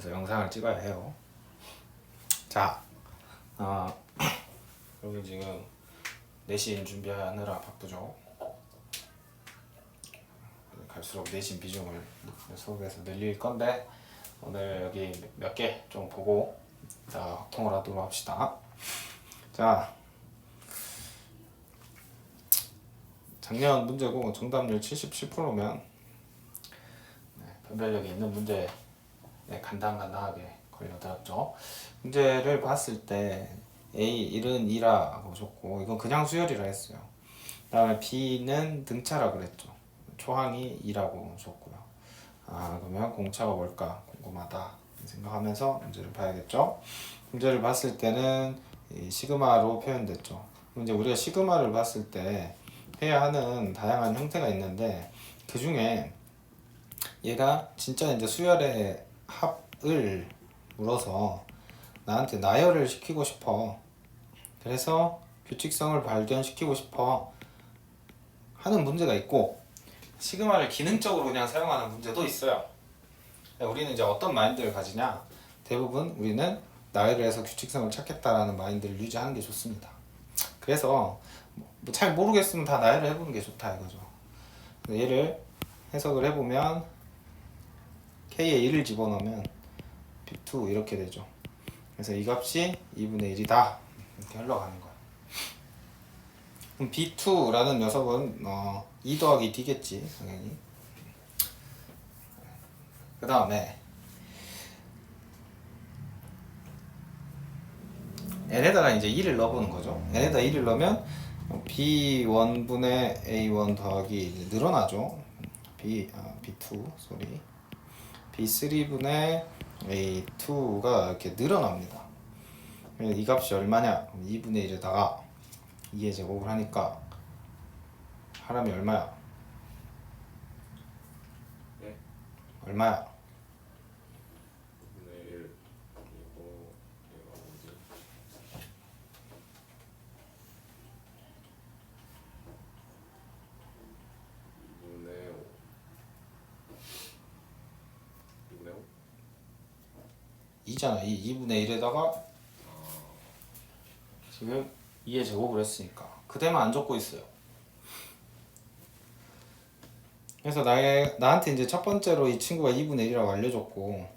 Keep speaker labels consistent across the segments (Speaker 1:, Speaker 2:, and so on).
Speaker 1: 그래서 영상을 찍어야 해요. 자, 여기 지금 내신 준비하느라 바쁘죠. 갈수록 내신 비중을 수업에서 늘릴 건데 오늘 여기 몇 개 좀 보고 확통을 하도록 합시다. 자, 작년 문제고 정답률 77%면 변별력이 있는 문제 간당간당하게 걸려들었죠. 문제를 봤을 때 A 1은 2라고 줬고 이건 그냥 수열이라 했어요. 그 다음에 B는 등차라 그랬죠. 초항이 2라고 줬고요. 그러면 공차가 뭘까 궁금하다 생각하면서 문제를 봐야겠죠. 문제를 봤을 때는 이 시그마로 표현됐죠. 이제 우리가 시그마를 봤을 때 해야 하는 다양한 형태가 있는데 그 중에 얘가 진짜 이제 수열의 합을 물어서 나한테 나열을 시키고 싶어. 그래서 규칙성을 발견시키고 싶어 하는 문제가 있고, 시그마를 기능적으로 그냥 사용하는 문제도 있어요. 우리는 이제 어떤 마인드를 가지냐? 대부분 우리는 나열을 해서 규칙성을 찾겠다라는 마인드를 유지하는 게 좋습니다. 그래서 뭐 잘 모르겠으면 다 나열을 해보는 게 좋다 이거죠. 얘를 해석을 해보면 K에 1을 집어넣으면 B2 이렇게 되죠. 그래서 이 값이 2분의 1이다 이렇게 흘러가는 거예요. 그럼 B2라는 녀석은 2 더하기 D겠지 당연히. 그 다음에 n에다가 이제 1을 넣어보는 거죠. n에다 1을 넣으면 B1분의 A1 더하기 늘어나죠. B2 소리 B3분의 A2가 이렇게 늘어납니다. 이 값이 얼마냐? 2분의 1에다가 2의 제곱을 하니까 하람이 얼마야?
Speaker 2: 네?
Speaker 1: 얼마야?
Speaker 2: 2분의 1 이거 얘가 뭐지? 2분의 5 2분의 5?
Speaker 1: 2잖아. 2분의 1에다가 지금 2의 제곱을 했으니까 그대만 안 적고 있어요. 그래서 나한테 이제 첫 번째로 이 친구가 2분의 1이라고 알려줬고,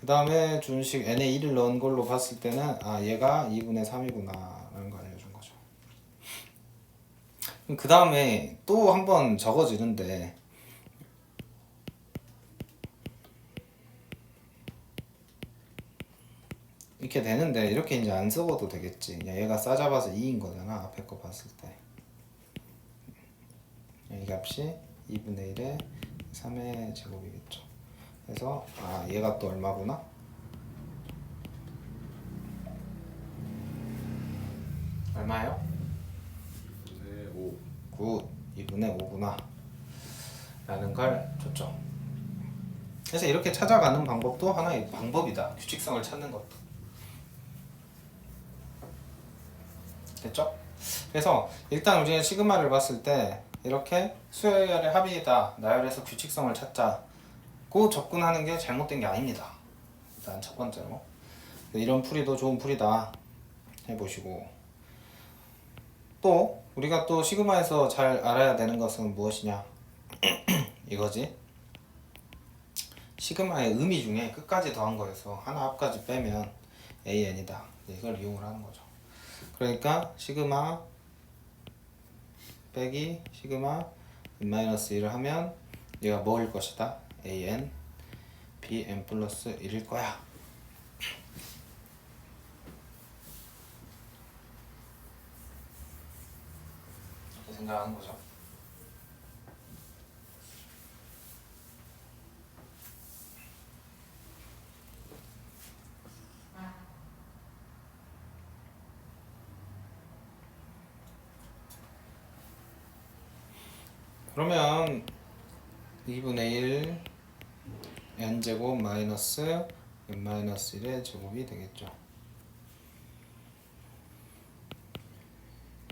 Speaker 1: 그 다음에 준식 n에 1을 넣은 걸로 봤을 때는 얘가 2분의 3이구나 라는 거 알려준 거죠. 그 다음에 또 한 번 적어지는데 이렇게 되는데 이렇게 이제 안 적어도 되겠지. 얘가 싸잡아서 2인 거잖아 앞에 거 봤을 때. 이 값이 2분의 1에 3의 제곱이겠죠. 그래서 얘가 또 얼마구나? 얼마예요?
Speaker 2: 2분의 5
Speaker 1: 굿, 2분의 5구나 라는 걸 줬죠. 그래서 이렇게 찾아가는 방법도 하나의 방법이다. 규칙성을 찾는 것도. 됐죠? 그래서 일단 우리가 시그마를 봤을 때 이렇게 수열의 합이다, 나열해서 규칙성을 찾자고 접근하는 게 잘못된 게 아닙니다. 일단 첫 번째로 이런 풀이도 좋은 풀이다 해보시고, 또 우리가 또 시그마에서 잘 알아야 되는 것은 무엇이냐 이거지. 시그마의 의미 중에 끝까지 더한 거에서 하나 앞까지 빼면 AN이다. 이걸 이용을 하는 거죠. 그러니까 시그마 빼기 시그마 n-1을 하면 얘가 뭐일 것이다? AN BN 플러스 1일 거야. 이렇게 생각하는 거죠. 그러면 2분의 1 n제곱 마이너스 n-1의 제곱이 되겠죠.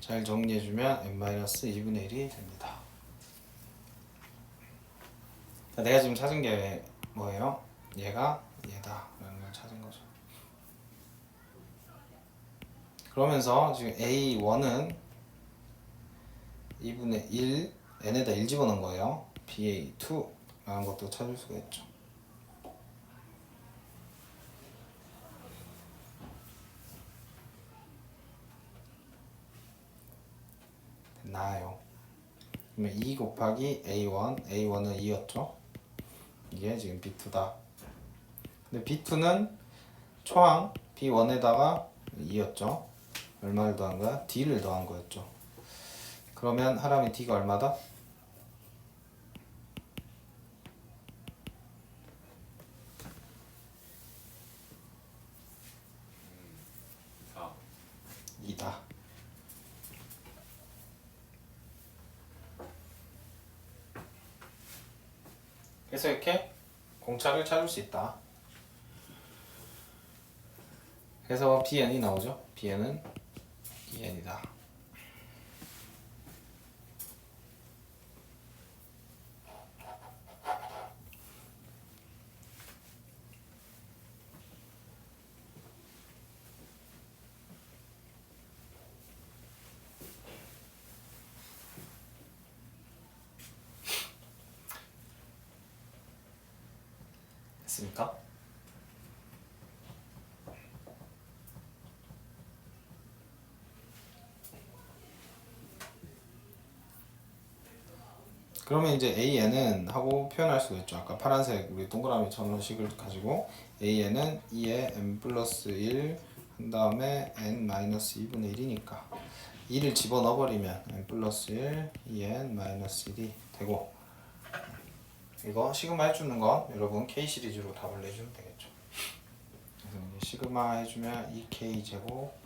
Speaker 1: 잘 정리해주면 n-2분의 1이 됩니다. 자, 내가 지금 찾은 게 뭐예요? 얘가 얘다 라는 걸 찾은 거죠. 그러면서 지금 A1은 2분의 1 n에다 1 집어넣은 거예요. BA2 라는 것도 찾을 수가 있죠. 됐나요? 그러면 2 곱하기 A1, A1은 2였죠. 이게 지금 B2다. 근데 B2는 초항 B1에다가 2였죠. 얼마를 더한 거야? D를 더한 거였죠. 그러면 하람이 D가 얼마다?
Speaker 2: 4.
Speaker 1: 2다. 그래서 이렇게 공차를 찾을 수 있다. 그래서 BN이 나오죠. BN은 2N이다. 됐습니까? 그러면 이제 AN은 하고 표현할 수가 있죠. 아까 파란색 우리 동그라미 전원식을 가지고 AN은 2에 n 플러스 1 한 다음에 n 마이너스 2분의 1이니까 2를 집어넣어버리면 n 플러스 1, 2n 마이너스 1이 되고 이거 시그마 해주는 건 여러분 K 시리즈로 답을 내주면 되겠죠. 그래서 이제 시그마 해주면 2K 제곱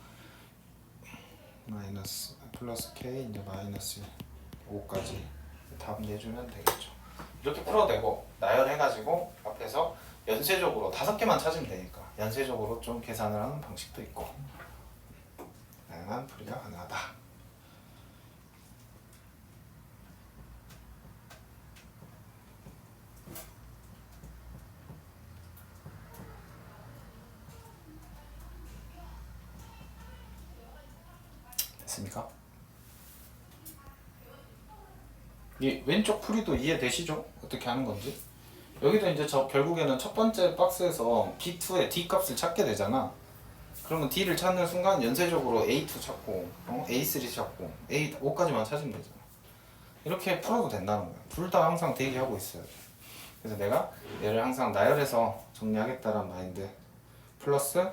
Speaker 1: 마이너스 플러스 K 이제 마이너스 5까지 답 내주면 되겠죠. 이렇게 풀어도 되고 나열해가지고 앞에서 연쇄적으로 5개만 찾으면 되니까 연쇄적으로 좀 계산을 하는 방식도 있고 다양한 풀이가 가능하다. 됐습니까? 이 왼쪽 풀이도 이해되시죠? 어떻게 하는 건지. 여기도 이제 결국에는 첫 번째 박스에서 B2의 D 값을 찾게 되잖아. 그러면 D를 찾는 순간 연쇄적으로 A2 찾고 A3 찾고 A5까지만 찾으면 되잖아. 이렇게 풀어도 된다는 거야. 둘 다 항상 대기하고 있어요. 그래서 내가 얘를 항상 나열해서 정리하겠다는 마인드 플러스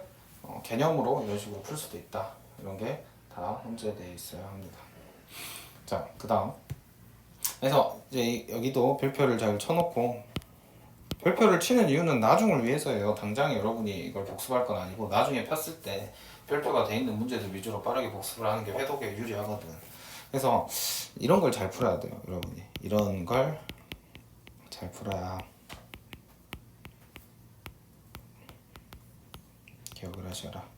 Speaker 1: 개념으로 이런 식으로 풀 수도 있다. 이런 게 다 문제에 되어 있어야 합니다. 자, 그 다음. 그래서 이제 여기도 별표를 잘 쳐놓고 별표를 치는 이유는 나중을 위해서예요. 당장 여러분이 이걸 복습할 건 아니고 나중에 폈을 때 별표가 돼 있는 문제들 위주로 빠르게 복습을 하는 게 회독에 유리하거든. 그래서 이런 걸 잘 풀어야 돼요, 여러분이. 이런 걸 잘 풀어야 기억을 하셔라.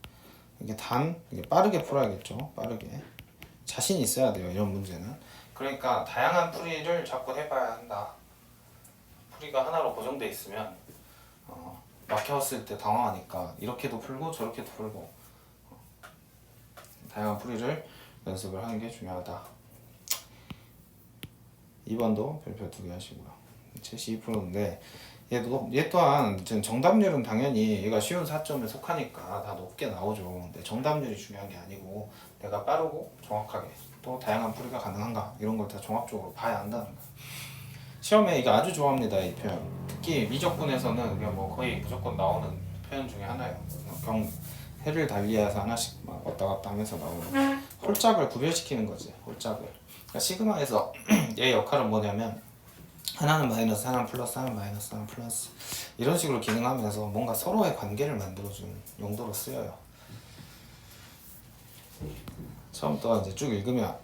Speaker 1: 이게 빠르게 풀어야겠죠. 빠르게. 자신 있어야 돼요, 이런 문제는. 그러니까 다양한 풀이를 자꾸 해봐야 한다. 풀이가 하나로 고정돼 있으면 막혔을 때 당황하니까 이렇게도 풀고 저렇게도 풀고 다양한 풀이를 연습을 하는 게 중요하다. 2번도 별표 2개 하시고요. 72%인데 얘 또한 정답률은 당연히 얘가 쉬운 4점에 속하니까 다 높게 나오죠. 근데 정답률이 중요한 게 아니고 내가 빠르고 정확하게 또 다양한 풀이가 가능한가 이런 걸 다 종합적으로 봐야 한다는 거야. 시험에 이게 아주 좋아합니다, 이 표현. 특히 미적분에서는 그냥 뭐 거의 무조건 나오는 표현 중에 하나예요. 해를 달리해서 하나씩 막 왔다 갔다 하면서 나오는 홀짝을 구별시키는 거지. 홀짝을. 그러니까 시그마에서 얘 역할은 뭐냐면 하나는 마이너스, 하나는 플러스, 하나는 마이너스, 하나는 플러스 이런 식으로 기능하면서 뭔가 서로의 관계를 만들어주는 용도로 쓰여요. 처음부터 이제 쭉 읽으면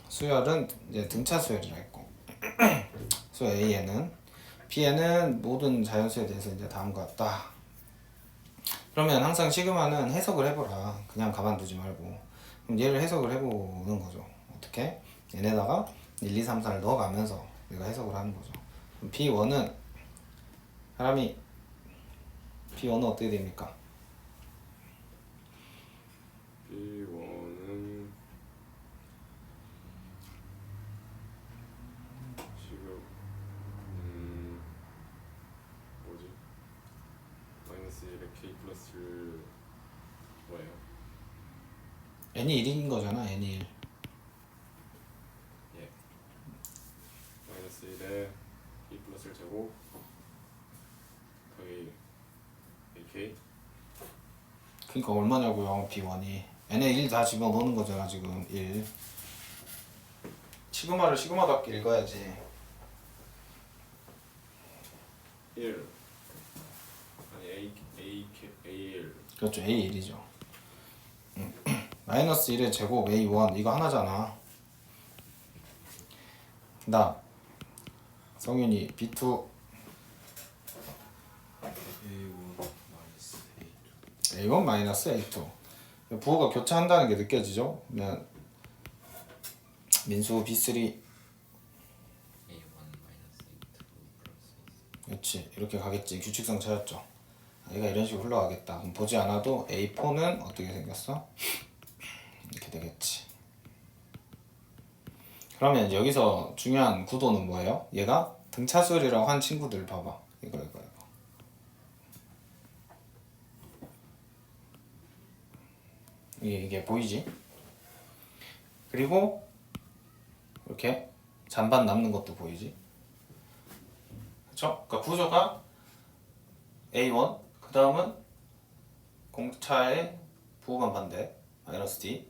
Speaker 1: 수열은 이제 등차 수열이라 했고 수열 A에는 B에는 모든 자연수에 대해서 이제 다음과 같다. 그러면 항상 시그마는 해석을 해보라. 그냥 가만두지 말고. 그럼 얘를 해석을 해보는 거죠. 어떻게? 얘네다가 1, 2, 3, 4를 넣어가면서 내가 해석을 하는 거죠. B1은 사람이 B1은 어떻게 됩니까?
Speaker 2: B1은 지금 뭐지? 마이너스 1에 K 플러스 뭐예요?
Speaker 1: n이 1인 거잖아. n이 1.
Speaker 2: 예. 마이너스 1에 K 플러스 1 제곱 더하기 AK
Speaker 1: 그러니까 얼마냐고요. B1이 n에 1 다 집어넣는 거잖아. 지금 1. 시그마를 시그마답게 읽어야지.
Speaker 2: 1 아니 A1
Speaker 1: 그렇죠. A1이죠. 마이너스 1의 제곱 A1 이거 하나잖아. 그다음 성윤이 B2 A1 마이너스 A2 부호가 교차한다는 게 느껴지죠? 그러면 민수 B3
Speaker 3: A1 마이너스 A2 플러스
Speaker 1: 그렇지 이렇게 가겠지. 규칙성 찾았죠. 얘가 이런 식으로 흘러가겠다. 그럼 보지 않아도 A4는 어떻게 생겼어? 이렇게 되겠지. 그러면 이제 여기서 중요한 구도는 뭐예요? 얘가 등차 수열이라고 한 친구들 봐봐. 이거 이게 보이지? 그리고 이렇게 잔반 남는 것도 보이지? 그쵸? 그러니까 구조가 A1 그 다음은 공차의 부호만 반대 마이너스 D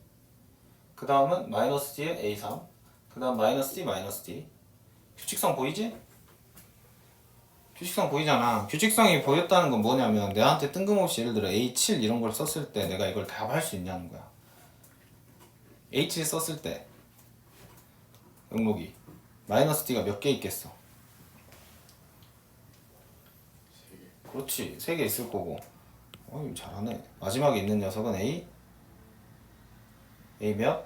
Speaker 1: 그 다음은 마이너스 D의 A3 그 다음 마이너스 D 마이너스 D 규칙성 보이지? 규칙성 보이잖아. 규칙성이 보였다는 건 뭐냐면 내한테 뜬금없이 예를 들어 A7 이런 걸 썼을 때 내가 이걸 답할 수 있냐는 거야. A7 썼을 때 영록이 마이너스 D가 몇 개 있겠어? 그렇지 3개 있을 거고. 어이 잘하네. 마지막에 있는 녀석은 A 몇?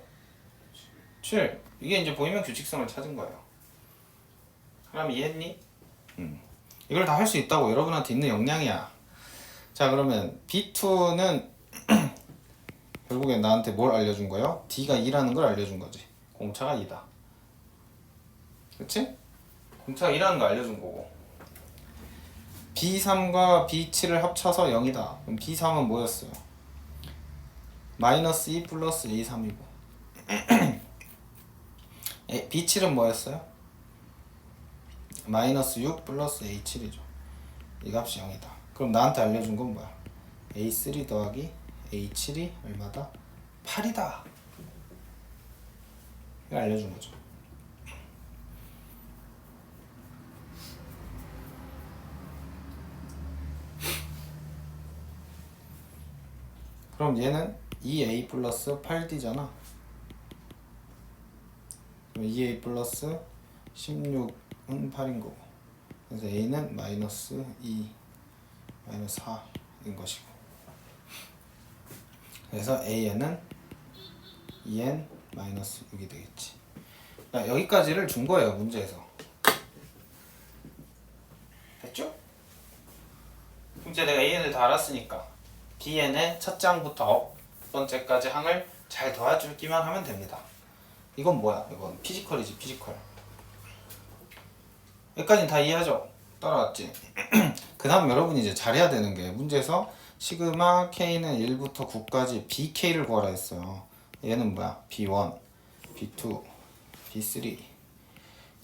Speaker 1: 7. 이게 이제 보이면 규칙성을 찾은 거예요. 그럼 이해했니? 이걸 다 할 수 있다고 여러분한테 있는 역량이야. 자 그러면 B2는 결국엔 나한테 뭘 알려준 거예요? D가 2라는 걸 알려준 거지. 공차가 2다. 그치? 공차가 2라는 걸 알려준 거고 B3과 B7을 합쳐서 0이다. 그럼 B3은 뭐였어요? 마이너스 2 플러스 A3이고 B7은 뭐였어요? 마이너스 6 플러스 A7이죠. 이 값이 0이다. 그럼 나한테 알려준 건 뭐야? A3 더하기 A7이 얼마다? 8이다. 이거 알려준 거죠. 그럼 얘는 2A 플러스 8D잖아. 그럼 2A 플러스 16은 8인 거고. 그래서 A는 마이너스 2, 마이너스 4인 것이고. 그래서 AN은 2N 마이너스 6이 되겠지. 자, 여기까지를 준 거예요, 문제에서. 됐죠? 그럼 이제 내가 AN을 다 알았으니까 BN의 첫 장부터 첫 번째까지 항을 잘 도와주기만 하면 됩니다. 이건 뭐야? 이건 피지컬이지, 피지컬. 여기까지는 다 이해하죠? 따라왔지? 그 다음 여러분이 이제 잘해야 되는 게 문제에서 시그마 K는 1부터 9까지 BK를 구하라 했어요. 얘는 뭐야? B1, B2, B3,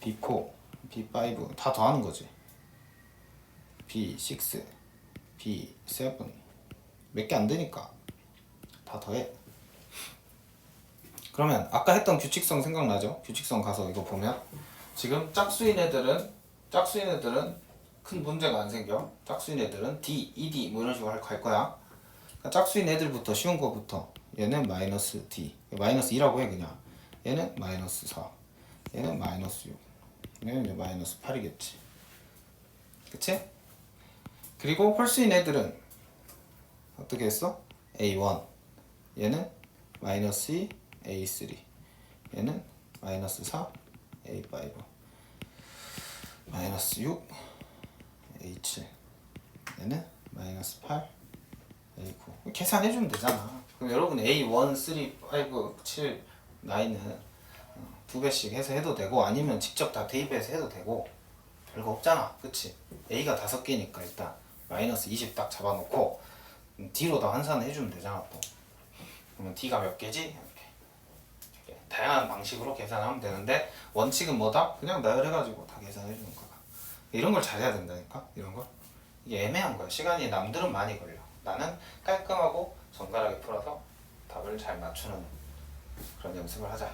Speaker 1: B4, B5 다 더하는 거지. B6, B7 몇 개 안 되니까 다 더해. 그러면 아까 했던 규칙성 생각나죠? 규칙성 가서 이거 보면 지금 짝수인 애들은 큰 문제가 안 생겨. 짝수인 애들은 D, ED 뭐 이런 식으로 갈 거야. 그러니까 짝수인 애들부터 쉬운 거부터 얘는 마이너스 D 마이너스 2라고 해 그냥. 얘는 마이너스 4 얘는 마이너스 6 얘는 이제 마이너스 8이겠지. 그치? 그리고 홀수인 애들은 어떻게 했어? A1 얘는 마이너스 2 A3 얘는 마이너스 4 A5 마이너스 6 A7 얘는 마이너스 8 A9 계산해주면 되잖아. 그럼 여러분 A1, 3, 5, 7, 9은 두 배씩 해서 해도 되고 아니면 직접 다 대입해서 해도 되고 별거 없잖아. 그치? A가 5개니까 일단 마이너스 20 딱 잡아놓고 D로 다 환산을 해주면 되잖아 또. 그러면 D가 몇 개지? 이렇게 다양한 방식으로 계산하면 되는데 원칙은 뭐다? 그냥 나열해가지고 다 계산해주는 거야. 이런 걸 잘해야 된다니까? 이런 걸. 이게 애매한 거야. 시간이 남들은 많이 걸려. 나는 깔끔하고 정갈하게 풀어서 답을 잘 맞추는 그런 연습을 하자.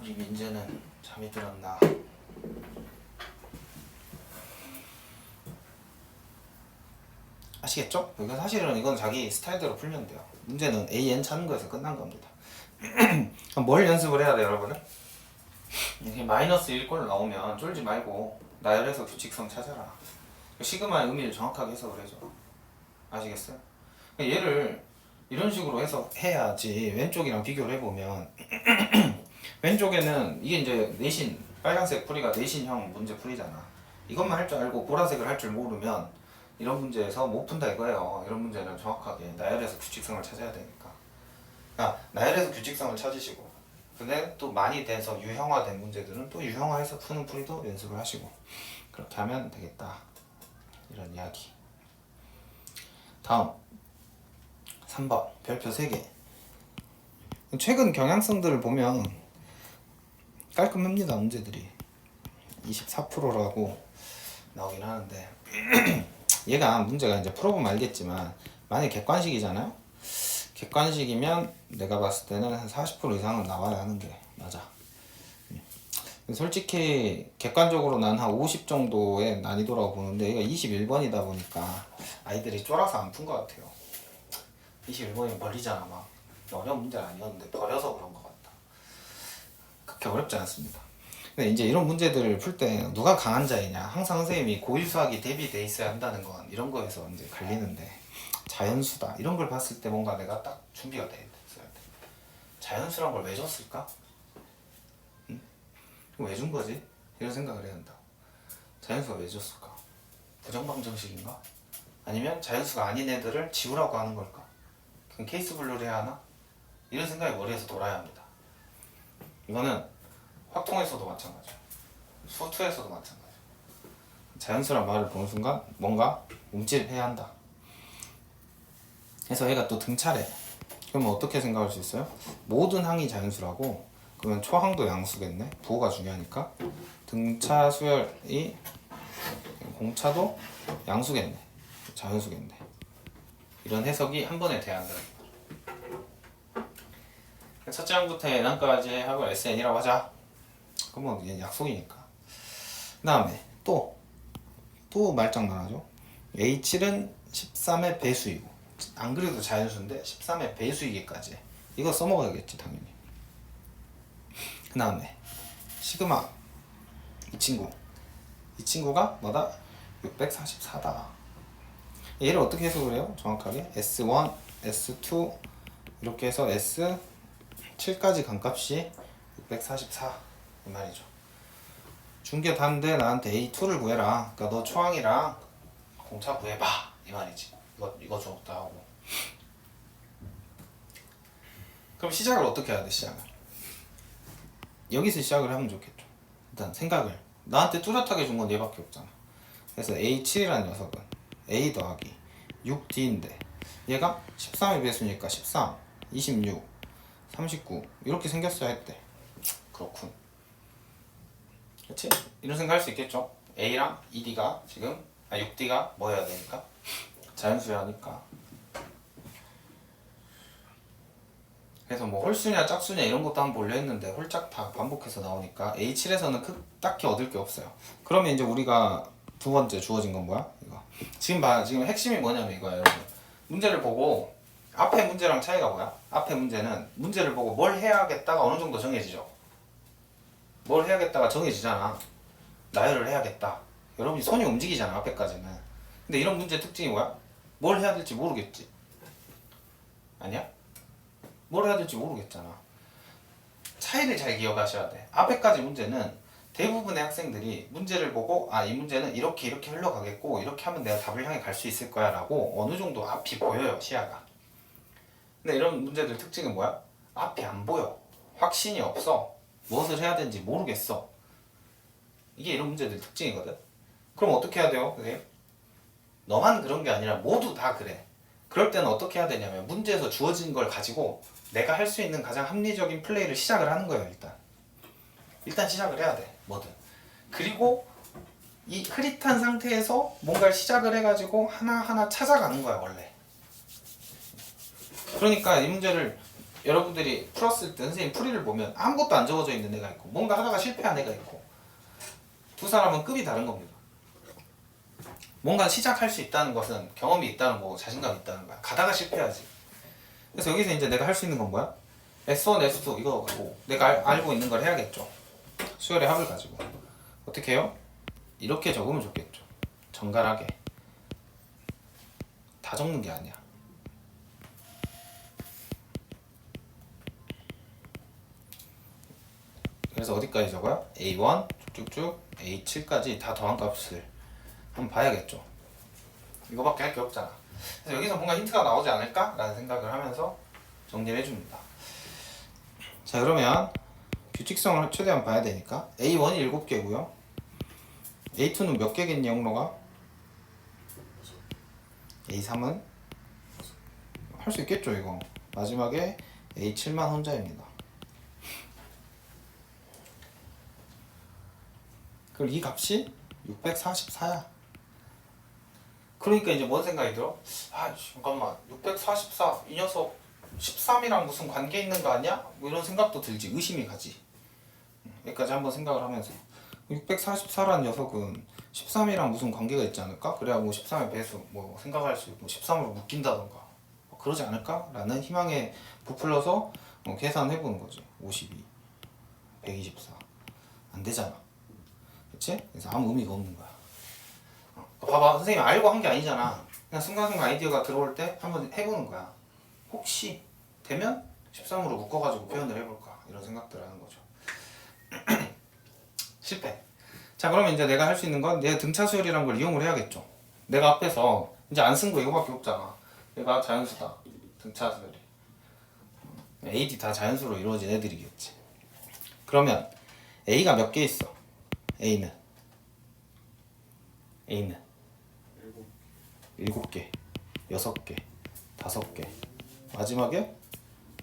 Speaker 1: 우리 민재는 잠이 들었나? 아시겠죠? 이건 사실은 이건 자기 스타일대로 풀면 돼요. 문제는 AN 찾는 거에서 끝난 겁니다. 그럼 뭘 연습을 해야 돼 여러분은? 이렇게 마이너스 1꼴 나오면 쫄지 말고 나열해서 규칙성 찾아라. 시그마의 의미를 정확하게 해석을 해줘. 아시겠어요? 얘를 이런 식으로 해야지. 왼쪽이랑 비교를 해보면 왼쪽에는 이게 이제 내신 빨간색 풀이가 내신형 문제 풀이잖아. 이것만 할 줄 알고 보라색을 할 줄 모르면 이런 문제에서 못 푼다 이거예요. 이런 문제는 정확하게 나열해서 규칙성을 찾아야 되니까. 나열해서 규칙성을 찾으시고 근데 또 많이 돼서 유형화된 문제들은 또 유형화해서 푸는 풀이도 연습을 하시고 그렇게 하면 되겠다. 이런 이야기. 다음 3번 별표 3개. 최근 경향성들을 보면 깔끔합니다. 문제들이 24%라고 나오긴 하는데 얘가 문제가 이제 풀어보면 알겠지만 만약에 객관식이잖아요. 객관식이면 내가 봤을 때는 한 40% 이상은 나와야 하는 게 맞아. 솔직히 객관적으로 난 한 50 정도의 난이도라고 보는데 얘가 21번이다 보니까 아이들이 쫄아서 안 푼 것 같아요. 21번이 멀리잖아. 막 어려운 문제는 아니었는데 버려서 그런 것 같다. 그렇게 어렵지 않습니다. 근데 이제 이런 문제들을 풀 때 누가 강한 자이냐, 항상 선생님이 고일 수학이 대비돼 있어야 한다는 건 이런 거에서 이제 갈리는데 자연수다 이런 걸 봤을 때 뭔가 내가 딱 준비가 돼 있어야 돼. 자연수란 걸 왜 줬을까? 응? 왜 준 거지? 이런 생각을 해야 한다. 자연수가 왜 줬을까? 부정방정식인가? 아니면 자연수가 아닌 애들을 지우라고 하는 걸까? 그럼 케이스 분류를 해야 하나? 이런 생각이 머리에서 돌아야 합니다. 이거는 확통에서도 마찬가지야. 수투에서도 마찬가지야. 자연수란 말을 보는 순간 뭔가 움찔해야 한다. 그래서 얘가 또 등차래. 그러면 어떻게 생각할 수 있어요? 모든 항이 자연수라고 그러면 초항도 양수겠네. 부호가 중요하니까 등차 수열이 공차도 양수겠네. 자연수겠네. 이런 해석이 한 번에 돼야 한다. 첫째 항부터 n항까지 하고 SN이라고 하자. 그러면 얘는 약속이니까. 그 다음에 또 말장난하죠. A7은 13의 배수이고 안 그래도 자연수인데 13의 배수이기까지 이거 써먹어야겠지 당연히. 그 다음에 시그마 이 친구가 뭐다? 644다. 얘를 어떻게 해석을 해요? 정확하게 S1, S2 이렇게 해서 S7까지 간 값이 644 이 말이죠. 중계 단데 나한테 A2를 구해라. 그러니까 너 초항이랑 공차 구해봐 이 말이지. 이거 줬다 하고. 그럼 시작을 어떻게 해야 돼? 시작을 여기서 시작을 하면 좋겠죠. 일단 생각을 나한테 뚜렷하게 준 건 얘밖에 없잖아. 그래서 A7이라는 녀석은 A 더하기 6D인데 얘가 13의 배수니까 13, 26, 39 이렇게 생겼어야 했대. 그렇군. 그치? 이런 생각 할 수 있겠죠? A랑 2D가 지금 6D가 뭐 해야 되니까? 자연수야 하니까. 그래서 뭐 홀수냐 짝수냐 이런 것도 한번 보려 했는데 홀짝 다 반복해서 나오니까 A7에서는 딱히 얻을 게 없어요. 그러면 이제 우리가 두 번째 주어진 건 뭐야? 이거. 지금 핵심이 뭐냐면 이거야 여러분. 문제를 보고 앞에 문제랑 차이가 뭐야? 앞에 문제는 문제를 보고 뭘 해야겠다가 어느 정도 정해지죠. 뭘 해야겠다가 정해지잖아. 나열을 해야겠다. 여러분이 손이 움직이잖아 앞에까지는. 근데 이런 문제 특징이 뭐야? 뭘 해야 될지 모르겠지. 아니야? 뭘 해야 될지 모르겠잖아. 차이를 잘 기억하셔야 돼. 앞에까지 문제는 대부분의 학생들이 문제를 보고 아, 이 문제는 이렇게 이렇게 흘러가겠고 이렇게 하면 내가 답을 향해 갈 수 있을 거야 라고 어느 정도 앞이 보여요, 시야가. 근데 이런 문제들 특징은 뭐야? 앞이 안 보여. 확신이 없어. 무엇을 해야 되는지 모르겠어. 이게 이런 문제들 특징이거든. 그럼 어떻게 해야 돼요, 선생님? 너만 그런 게 아니라 모두 다 그래. 그럴 때는 어떻게 해야 되냐면 문제에서 주어진 걸 가지고 내가 할 수 있는 가장 합리적인 플레이를 시작을 하는 거예요. 일단 시작을 해야 돼, 뭐든. 그리고 이 흐릿한 상태에서 뭔가를 시작을 해가지고 하나하나 찾아가는 거야, 원래. 그러니까 이 문제를 여러분들이 풀었을 때 선생님 풀이를 보면 아무것도 안 적어져 있는 애가 있고 뭔가 하다가 실패한 애가 있고 두 사람은 급이 다른 겁니다. 뭔가 시작할 수 있다는 것은 경험이 있다는 거고 자신감이 있다는 거야. 가다가 실패하지. 그래서 여기서 이제 내가 할 수 있는 건 뭐야? S1, S2 이거 가지고 내가 알고 있는 걸 해야겠죠. 수열의 합을 가지고 어떻게 해요? 이렇게 적으면 좋겠죠. 정갈하게. 다 적는 게 아니야. 그래서 어디까지 적어요? A1 쭉쭉쭉 A7까지 다 더한 값을 한번 봐야겠죠. 이거밖에 할 게 없잖아. 그래서 여기서 뭔가 힌트가 나오지 않을까? 라는 생각을 하면서 정리를 해줍니다. 자, 그러면 규칙성을 최대한 봐야 되니까 A1이 7개고요. A2는 몇 개겠니, 영로가? A3은? 할 수 있겠죠, 이거. 마지막에 A7만 혼자입니다. 그럼 이 값이 644야. 그러니까 이제 뭔 생각이 들어? 아, 잠깐만, 644, 이 녀석 13이랑 무슨 관계 있는 거 아니야? 뭐 이런 생각도 들지, 의심이 가지. 여기까지 한번 생각을 하면서 644라는 녀석은 13이랑 무슨 관계가 있지 않을까? 그래야 뭐 13의 배수 뭐 생각할 수 있고 13으로 묶인다던가 뭐 그러지 않을까? 라는 희망에 부풀려서 계산해보는 거지. 52, 124 안 되잖아. 그치? 그래서 아무 의미가 없는 거야. 봐봐, 선생님 알고 한 게 아니잖아. 그냥 순간순간 아이디어가 들어올 때 한번 해보는 거야. 혹시 되면 13으로 묶어가지고 표현을 해볼까? 이런 생각들 하는 거죠. 실패. 자, 그러면 이제 내가 할 수 있는 건 내가 등차 수열이라는 걸 이용을 해야겠죠. 내가 앞에서 이제 안 쓴 거 이거밖에 없잖아. 얘가 자연수다. 등차 수열이. AD 다 자연수로 이루어진 애들이겠지. 그러면 A가 몇 개 있어? A는 7개, 6개, 5개. 마지막에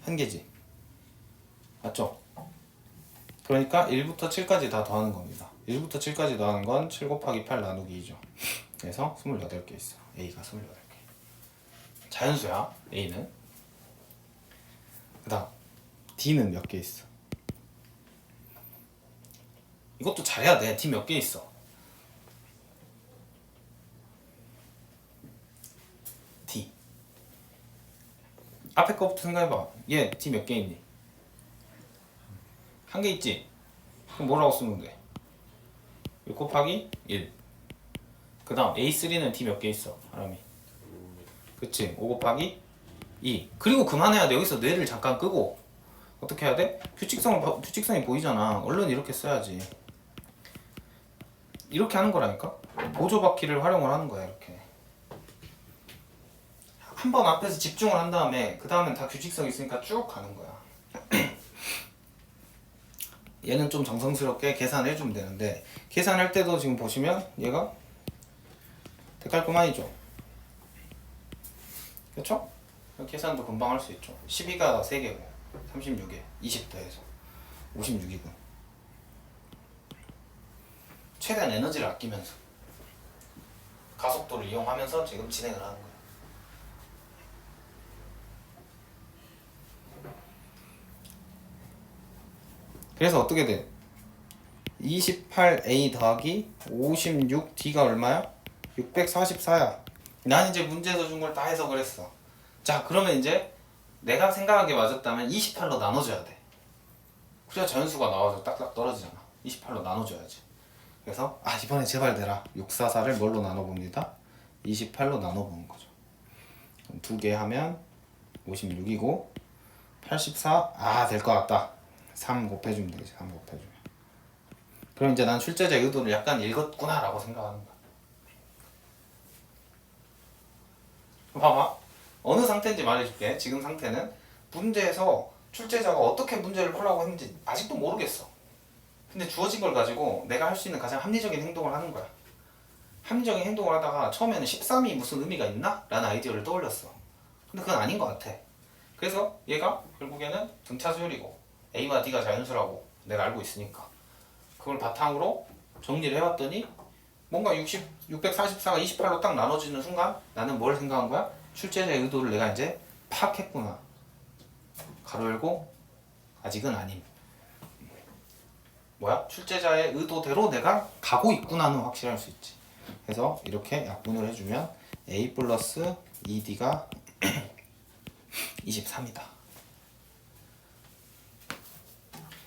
Speaker 1: 1개지. 맞죠? 그러니까 1부터 7까지 다 더하는 겁니다. 1부터 7까지 더하는 건 7 곱하기 8 나누기 2죠. 그래서 28개 있어. A가 28개. 자연수야, A는. 그 다음 D는 몇 개 있어? 이것도 잘해야 돼. D 몇 개 있어? D. 앞에 거부터 생각해봐. 얘 D 몇 개 있니? 1개 있지? 그럼 뭐라고 쓰면 돼? 6 곱하기 1. 그 다음 A3는 D 몇 개 있어? 하람이. 그치? 5 곱하기 2. 그리고 그만해야 돼. 여기서 뇌를 잠깐 끄고 어떻게 해야 돼? 규칙성이 보이잖아. 얼른 이렇게 써야지. 이렇게 하는 거라니까? 보조바퀴를 활용을 하는 거야. 이렇게 한 번 앞에서 집중을 한 다음에 그 다음엔 다 규칙성 있으니까 쭉 가는 거야. 얘는 좀 정성스럽게 계산을 해주면 되는데 계산할 때도 지금 보시면 얘가 데칼코마니죠. 그렇죠? 계산도 금방 할 수 있죠. 12가 3개고 36에 20 더해서 56이고 최대한 에너지를 아끼면서 가속도를 이용하면서 지금 진행을 하는 거예요. 그래서 어떻게 돼? 28A 더하기 56D가 얼마야? 644야. 난 이제 문제에서 준 걸 다 해석을 했어. 자, 그러면 이제 내가 생각한 게 맞았다면 28로 나눠줘야 돼. 그래야 자연수가 나와서 딱딱 떨어지잖아. 28로 나눠줘야지. 그래서 이번에 제발 되라. 644를 뭘로 나눠봅니다. 28로 나눠보는 거죠. 그럼 2개 하면 56이고 84 될 것 같다. 3 곱해주면 되겠지. 3 곱해주면 그럼 이제 난 출제자의 의도를 약간 읽었구나라고 생각하는 거야. 봐봐. 어느 상태인지 말해줄게. 지금 상태는 문제에서 출제자가 어떻게 문제를 풀라고 했는지 아직도 모르겠어. 근데 주어진 걸 가지고 내가 할 수 있는 가장 합리적인 행동을 하는 거야. 합리적인 행동을 하다가 처음에는 13이 무슨 의미가 있나? 라는 아이디어를 떠올렸어. 근데 그건 아닌 것 같아. 그래서 얘가 결국에는 등차 수열이고 A와 D가 자연수라고 내가 알고 있으니까 그걸 바탕으로 정리를 해봤더니 뭔가 644가 28로 딱 나눠지는 순간 나는 뭘 생각한 거야? 출제자의 의도를 내가 이제 파악했구나. 가로 열고 아직은 아님. 뭐야? 출제자의 의도대로 내가 가고 있구나는 확실할 수 있지. 그래서 이렇게 약분을 해주면 A 플러스 2D가 23이다.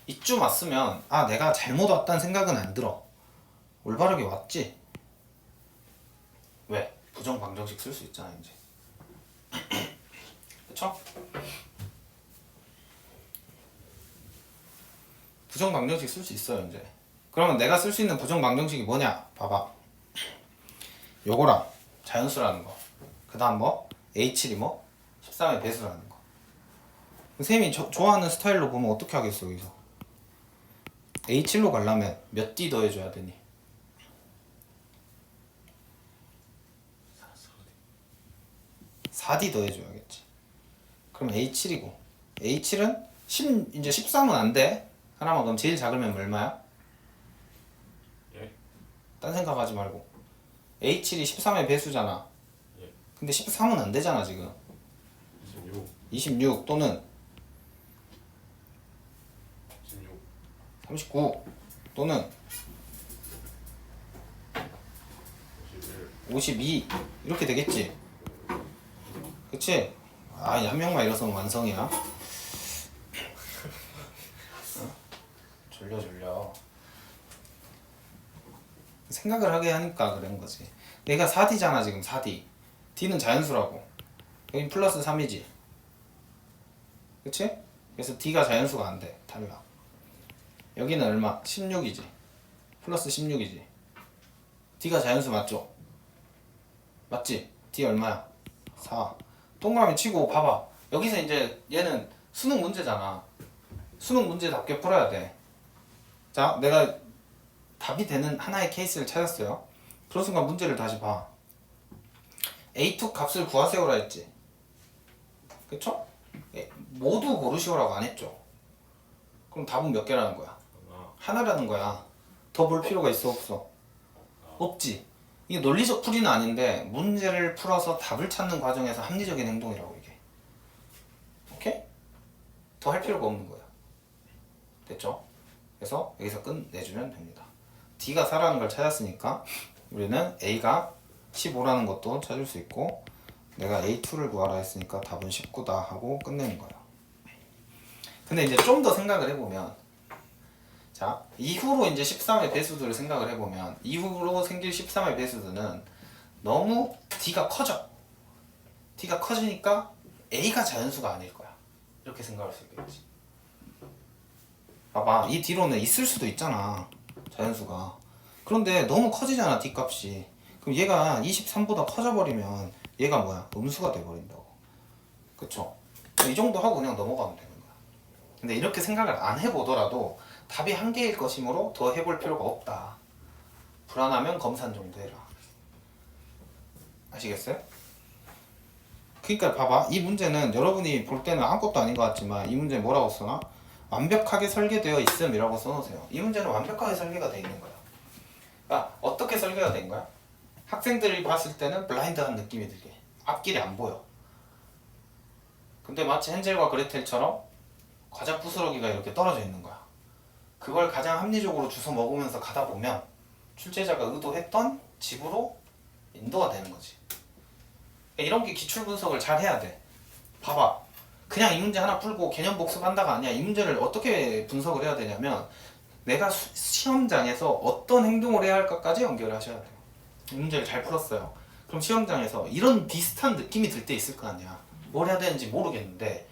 Speaker 1: 이쯤 왔으면 아 내가 잘못 왔다는 생각은 안 들어. 올바르게 왔지? 왜? 부정방정식 쓸 수 있잖아 이제. 그쵸? 부정방정식 쓸 수 있어요 이제. 그러면 내가 쓸 수 있는 부정방정식이 뭐냐? 봐봐. 요거랑 자연수라는 거. 그 다음 뭐? H7이 뭐? 13의 배수라는 거. 쌤이 좋아하는 스타일로 보면 어떻게 하겠어 여기서? A7로 가려면 몇 D 더해줘야 되니? 4D 더해줘야겠지. 그럼 A7이고 A7은 이제 13은 안 돼. 하나만 그럼 제일 작으면 얼마야?
Speaker 2: 예?
Speaker 1: 딴 생각하지 말고 A7이 13의 배수잖아.
Speaker 2: 예.
Speaker 1: 근데 13은 안 되잖아 지금.
Speaker 2: 26
Speaker 1: 26 또는
Speaker 2: 16
Speaker 1: 39 또는
Speaker 2: 51
Speaker 1: 52 이렇게 되겠지. 그치? 아, 한 명만 일어서면 완성이야. 어? 졸려. 생각을 하게 하니까 그런 거지. 얘가 4D잖아 지금 4D. D는 자연수라고. 여긴 플러스 3이지. 그치? 그래서 D가 자연수가 안 돼. 탈락. 여기는 얼마? 16이지. 플러스 16이지. D가 자연수 맞죠? 맞지? D 얼마야? 4. 동그라미 치고 봐봐. 여기서 이제 얘는 수능 문제잖아. 수능 문제답게 풀어야 돼. 자, 내가 답이 되는 하나의 케이스를 찾았어요. 그런 순간 문제를 다시 봐. A2 값을 구하세요라 했지. 그쵸? 모두 고르시오라고 안 했죠. 그럼 답은 몇 개라는 거야? 하나라는 거야. 더 볼 필요가 있어 없어? 없지. 이게 논리적 풀이는 아닌데 문제를 풀어서 답을 찾는 과정에서 합리적인 행동이라고 이게. 오케이? 더 할 필요가 없는 거야. 됐죠? 그래서 여기서 끝내주면 됩니다. D가 4라는 걸 찾았으니까 우리는 A가 15라는 것도 찾을 수 있고 내가 A2를 구하라 했으니까 답은 19다 하고 끝내는 거야. 근데 이제 좀 더 생각을 해보면 자 이후로 이제 13의 배수들을 생각을 해보면 이후로 생길 13의 배수들은 너무 D가 커져. D가 커지니까 A가 자연수가 아닐 거야. 이렇게 생각할 수 있겠지. 봐봐 이 뒤로는 있을 수도 있잖아 자연수가. 그런데 너무 커지잖아 D 값이. 그럼 얘가 23보다 커져버리면 얘가 뭐야? 음수가 돼버린다고. 그쵸? 이 정도 하고 그냥 넘어가면 되는 거야. 근데 이렇게 생각을 안 해보더라도 답이 한 개일 것이므로 더 해볼 필요가 없다. 불안하면 검산 정도 해라. 아시겠어요? 그러니까 봐봐 이 문제는 여러분이 볼 때는 아무것도 아닌 것 같지만 이 문제 뭐라고 써놔? 완벽하게 설계되어 있음이라고 써놓으세요. 이 문제는 완벽하게 설계가 되어 있는 거야. 그러니까 어떻게 설계가 된 거야? 학생들이 봤을 때는 블라인드한 느낌이 들게. 앞길이 안 보여. 근데 마치 헨젤과 그레텔처럼 과자 부스러기가 이렇게 떨어져 있는 거야. 그걸 가장 합리적으로 주워 먹으면서 가다 보면 출제자가 의도했던 집으로 인도가 되는 거지. 이런 게 기출 분석을 잘 해야 돼. 봐봐. 그냥 이 문제 하나 풀고 개념 복습한다가 아니야. 이 문제를 어떻게 분석을 해야 되냐면 내가 시험장에서 어떤 행동을 해야 할까까지 연결을 하셔야 돼요. 이 문제를 잘 풀었어요. 그럼 시험장에서 이런 비슷한 느낌이 들 때 있을 거 아니야. 뭘 해야 되는지 모르겠는데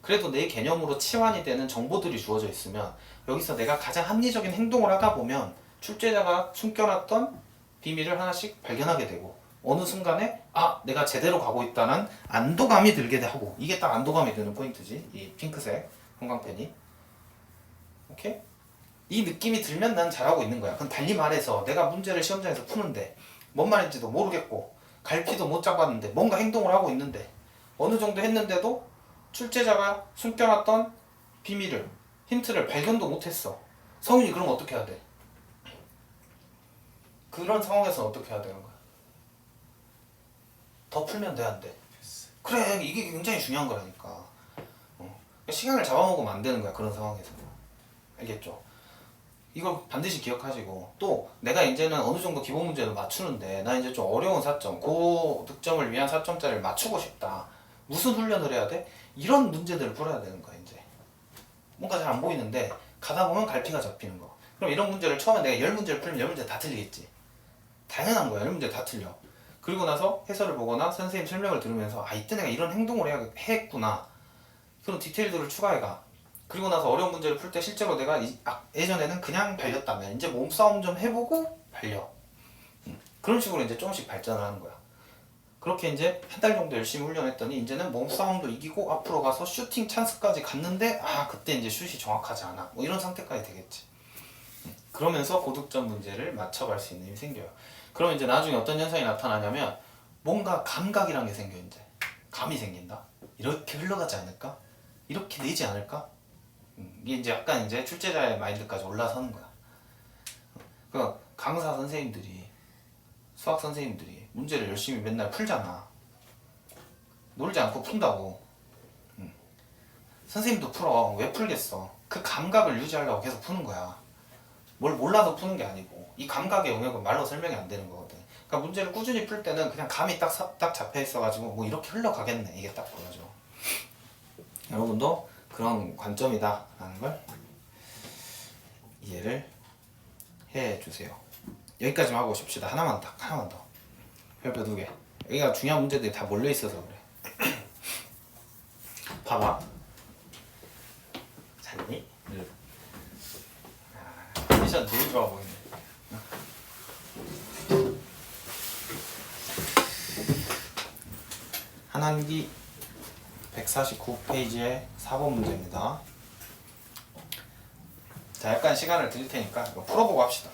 Speaker 1: 그래도 내 개념으로 치환이 되는 정보들이 주어져 있으면 여기서 내가 가장 합리적인 행동을 하다 보면 출제자가 숨겨놨던 비밀을 하나씩 발견하게 되고 어느 순간에 아 내가 제대로 가고 있다는 안도감이 들게 하고 이게 딱 안도감이 드는 포인트지 이 핑크색 형광펜이. 오케이? 이 느낌이 들면 난 잘하고 있는 거야. 그럼 달리 말해서 내가 문제를 시험장에서 푸는데 뭔 말인지도 모르겠고 갈피도 못 잡았는데 뭔가 행동을 하고 있는데 어느 정도 했는데도 출제자가 숨겨놨던 비밀을 힌트를 발견도 못했어. 성윤이 그럼 어떻게 해야 돼? 그런 상황에서 어떻게 해야 되는 거야? 더 풀면 돼, 안 돼? 그래, 이게 굉장히 중요한 거라니까. 시간을 잡아먹으면 안 되는 거야, 그런 상황에서. 알겠죠? 이걸 반드시 기억하시고 또 내가 이제는 어느 정도 기본 문제를 맞추는데 나 이제 좀 어려운 4점, 고득점을 위한 4점짜리를 맞추고 싶다. 무슨 훈련을 해야 돼? 이런 문제들을 풀어야 되는 거야, 이제. 뭔가 잘 안 보이는데 가다 보면 갈피가 잡히는 거. 그럼 이런 문제를 처음에 내가 10문제를 풀면 10문제 다 틀리겠지. 당연한 거야. 10문제 다 틀려. 그리고 나서 해설을 보거나 선생님 설명을 들으면서 아 이때 내가 이런 행동을 했구나. 그런 디테일들을 추가해가. 그리고 나서 어려운 문제를 풀 때 실제로 내가 예전에는 그냥 발렸다면 이제 몸싸움 좀 해보고 발려. 그런 식으로 이제 조금씩 발전을 하는 거야. 그렇게 이제 한 달 정도 열심히 훈련했더니 이제는 몸싸움도 이기고 앞으로 가서 슈팅 찬스까지 갔는데 아 그때 이제 슛이 정확하지 않아. 뭐 이런 상태까지 되겠지. 그러면서 고득점 문제를 맞춰갈 수 있는 힘이 생겨요. 그럼 이제 나중에 어떤 현상이 나타나냐면 뭔가 감각이란 게 생겨. 이제 감이 생긴다. 이렇게 흘러가지 않을까? 이렇게 되지 않을까? 이게 이제 약간 이제 출제자의 마인드까지 올라서는 거야. 그 강사 선생님들이 수학 선생님들이 문제를 열심히 맨날 풀잖아. 놀지 않고 푼다고. 선생님도 풀어. 왜 풀겠어? 그 감각을 유지하려고 계속 푸는 거야. 뭘 몰라서 푸는 게 아니고 이 감각의 영역은 말로 설명이 안 되는 거거든. 그러니까 문제를 꾸준히 풀 때는 그냥 감이 딱 잡혀 있어가지고 뭐 이렇게 흘러가겠네 이게 딱 보여져. 여러분도 그런 관점이다 라는 걸 이해를 해주세요. 여기까지만 하고 쉽시다. 하나만 더. 별표 2개. 여기가 중요한 문제들이 다 몰려 있어서 그래. 봐봐. 잤니?
Speaker 3: 네.
Speaker 1: 컨디션 되게 좋아 보이네. 한한기 149페이지의 4번 문제입니다. 자, 약간 시간을 드릴 테니까 이거 풀어보고 합시다.